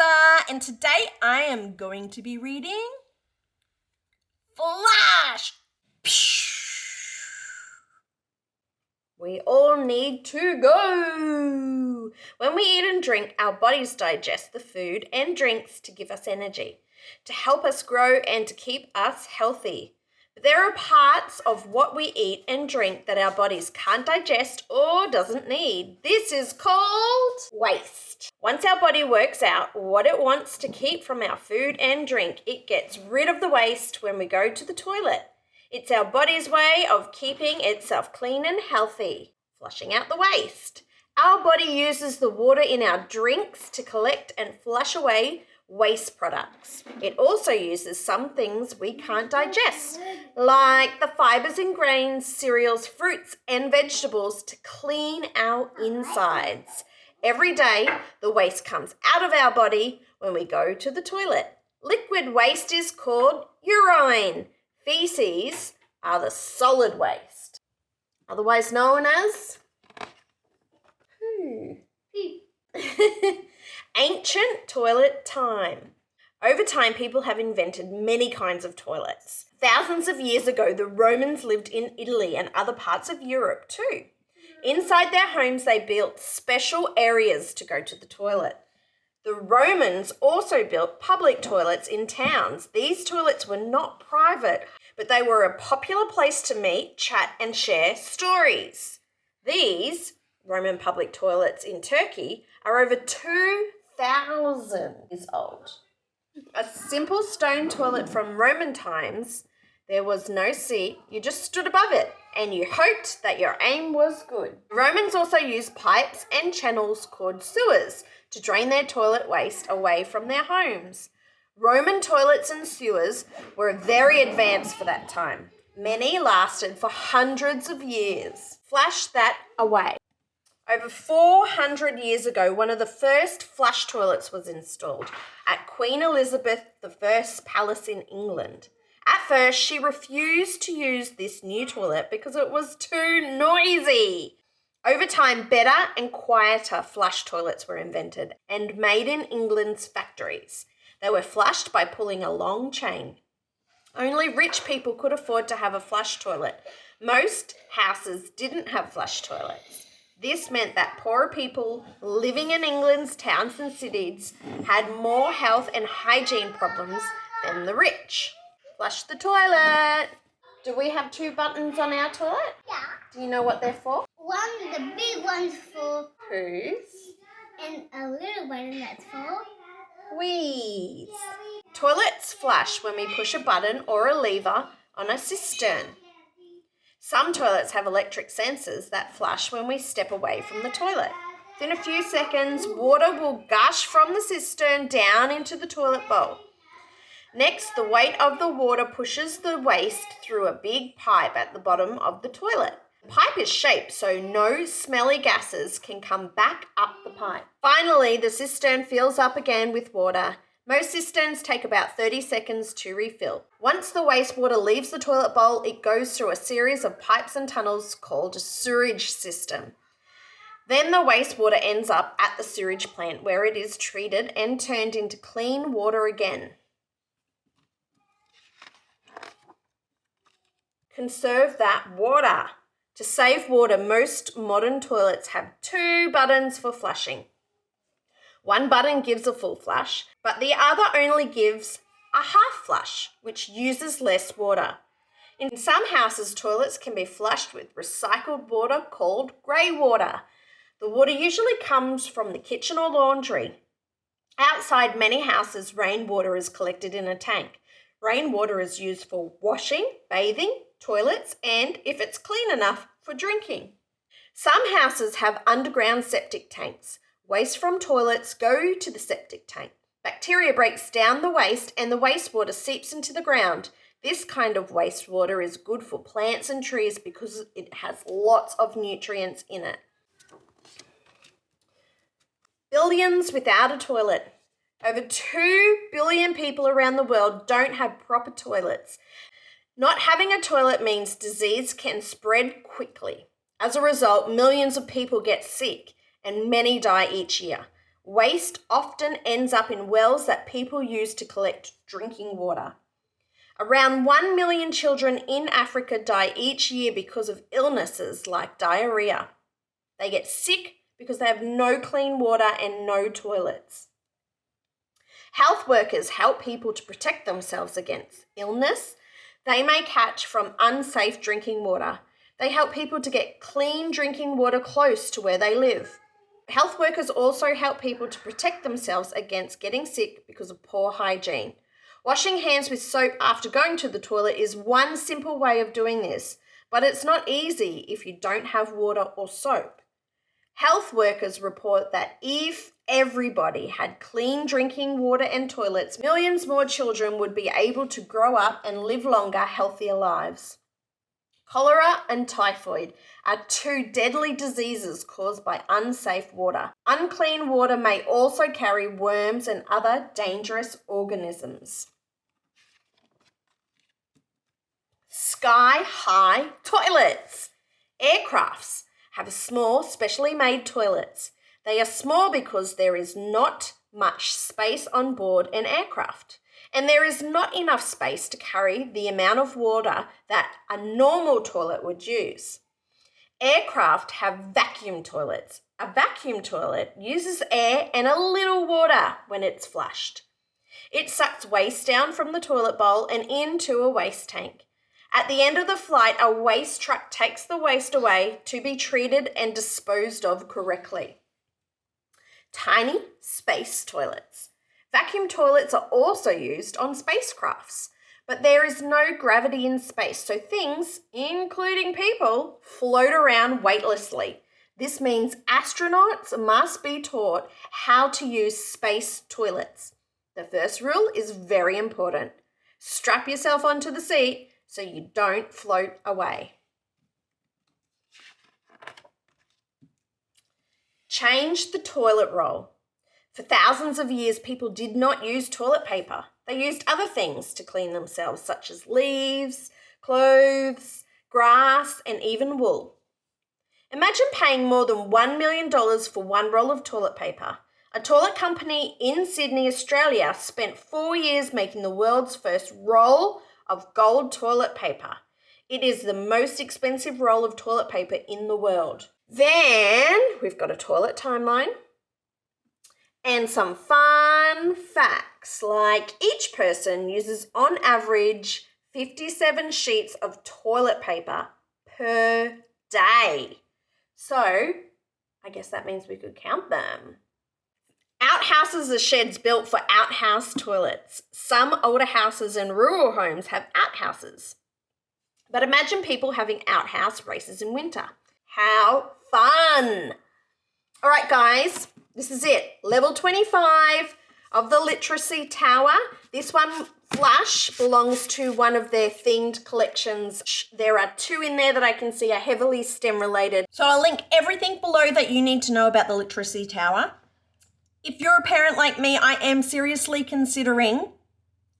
Lisa, and today I am going to be reading Flash! We all need to go. When we eat and drink, our bodies digest the food and drinks to give us energy, to help us grow and to keep us healthy. But there are parts of what we eat and drink that our bodies can't digest or doesn't need. This is called waste. Once our body works out what it wants to keep from our food and drink, it gets rid of the waste when we go to the toilet. It's our body's way of keeping itself clean and healthy, flushing out the waste. Our body uses the water in our drinks to collect and flush away waste products. It also uses some things we can't digest, like the fibers in grains, cereals, fruits, and vegetables to clean our insides. Every day, the waste comes out of our body when we go to the toilet. Liquid waste is called urine. Feces are the solid waste, otherwise known as ancient toilet time. Over time, people have invented many kinds of toilets. Thousands of years ago, the Romans lived in Italy and other parts of Europe too. Inside their homes, they built special areas to go to the toilet. The Romans also built public toilets in towns. These toilets were not private, but they were a popular place to meet, chat, and share stories. These Roman public toilets in Turkey are over 2,000 years old. A simple stone toilet from Roman times. There was no seat, you just stood above it and you hoped that your aim was good. The Romans also used pipes and channels called sewers to drain their toilet waste away from their homes. Roman toilets and sewers were very advanced for that time. Many lasted for hundreds of years. Flush that away. Over 400 years ago, one of the first flush toilets was installed at Queen Elizabeth I's palace in England. At first, she refused to use this new toilet because it was too noisy. Over time, better and quieter flush toilets were invented and made in England's factories. They were flushed by pulling a long chain. Only rich people could afford to have a flush toilet. Most houses didn't have flush toilets. This meant that poorer people living in England's towns and cities had more health and hygiene problems than the rich. Flush the toilet. Do we have two buttons on our toilet? Yeah. Do you know what they're for? One, the big one's for poos. And a little button that's for wheeze. Toilets flush when we push a button or a lever on a cistern. Some toilets have electric sensors that flush when we step away from the toilet. Within a few seconds, water will gush from the cistern down into the toilet bowl. Next, the weight of the water pushes the waste through a big pipe at the bottom of the toilet. The pipe is shaped so no smelly gases can come back up the pipe. Finally, the cistern fills up again with water. Most cisterns take about 30 seconds to refill. Once the wastewater leaves the toilet bowl, it goes through a series of pipes and tunnels called a sewage system. Then the wastewater ends up at the sewage plant where it is treated and turned into clean water again. Conserve that water. To save water, most modern toilets have two buttons for flushing. One button gives a full flush, but the other only gives a half flush, which uses less water. In some houses, toilets can be flushed with recycled water called grey water. The water usually comes from the kitchen or laundry. Outside many houses, rainwater is collected in a tank. Rainwater is used for washing, bathing, toilets, and, if it's clean enough, for drinking. Some houses have underground septic tanks. Waste from toilets go to the septic tank. Bacteria breaks down the waste and the wastewater seeps into the ground. This kind of wastewater is good for plants and trees because it has lots of nutrients in it. Billions without a toilet. Over 2 billion people around the world don't have proper toilets. Not having a toilet means disease can spread quickly. As a result, millions of people get sick and many die each year. Waste often ends up in wells that people use to collect drinking water. Around 1 million children in Africa die each year because of illnesses like diarrhea. They get sick because they have no clean water and no toilets. Health workers help people to protect themselves against illness they may catch from unsafe drinking water. They help people to get clean drinking water close to where they live. Health workers also help people to protect themselves against getting sick because of poor hygiene. Washing hands with soap after going to the toilet is one simple way of doing this, but it's not easy if you don't have water or soap. Health workers report that if everybody had clean drinking water and toilets, millions more children would be able to grow up and live longer, healthier lives. Cholera and typhoid are two deadly diseases caused by unsafe water. Unclean water may also carry worms and other dangerous organisms. SkyHigh Toilets. Aircrafts have small, specially made toilets. They are small because there is not much space on board an aircraft, and there is not enough space to carry the amount of water that a normal toilet would use. Aircraft have vacuum toilets. A vacuum toilet uses air and a little water when it's flushed. It sucks waste down from the toilet bowl and into a waste tank. At the end of the flight, a waste truck takes the waste away to be treated and disposed of correctly. Tiny space toilets. Vacuum toilets are also used on spacecrafts, but there is no gravity in space, so things, including people, float around weightlessly. This means astronauts must be taught how to use space toilets. The first rule is very important. Strap yourself onto the seat so you don't float away. Change the toilet roll. For thousands of years, people did not use toilet paper. They used other things to clean themselves, such as leaves, clothes, grass, and even wool. Imagine paying more than $1 million for one roll of toilet paper. A toilet company in Sydney, Australia, spent 4 years making the world's first roll of gold toilet paper. It is the most expensive roll of toilet paper in the world. Then we've got a toilet timeline and some fun facts, like each person uses on average 57 sheets of toilet paper per day. So I guess that means we could count them. Outhouses are sheds built for outhouse toilets. Some older houses and rural homes have outhouses. But imagine people having outhouse races in winter. How fun! All right, guys, this is it. Level 25 of the Literacy Tower. This one, Flash, belongs to one of their themed collections. There are 2 in there that I can see are heavily STEM related. So I'll link everything below that you need to know about the Literacy Tower. If you're a parent like me, I am seriously considering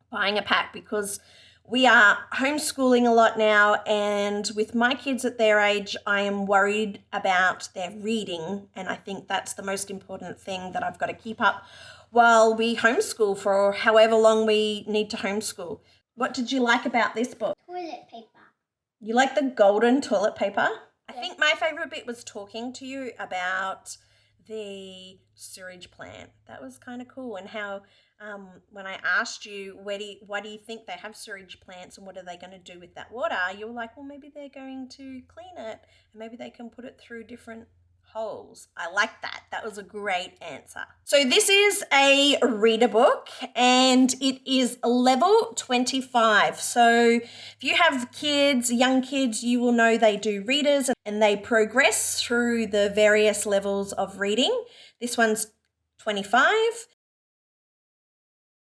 buying a pack because we are homeschooling a lot now, and with my kids at their age, I am worried about their reading, and I think that's the most important thing that I've got to keep up while we homeschool for however long we need to homeschool. What did you like about this book? Toilet paper. You like the golden toilet paper? I think my favourite bit was talking to you about the sewage plant. That was kind of cool, and how when I asked you why do you think they have sewage plants and what are they going to do with that water, you were like, well, maybe they're going to clean it and maybe they can put it through different holes. I like that. That was a great answer. So this is a reader book and it is level 25. So if you have kids, young kids, you will know they do readers and they progress through the various levels of reading. This one's 25.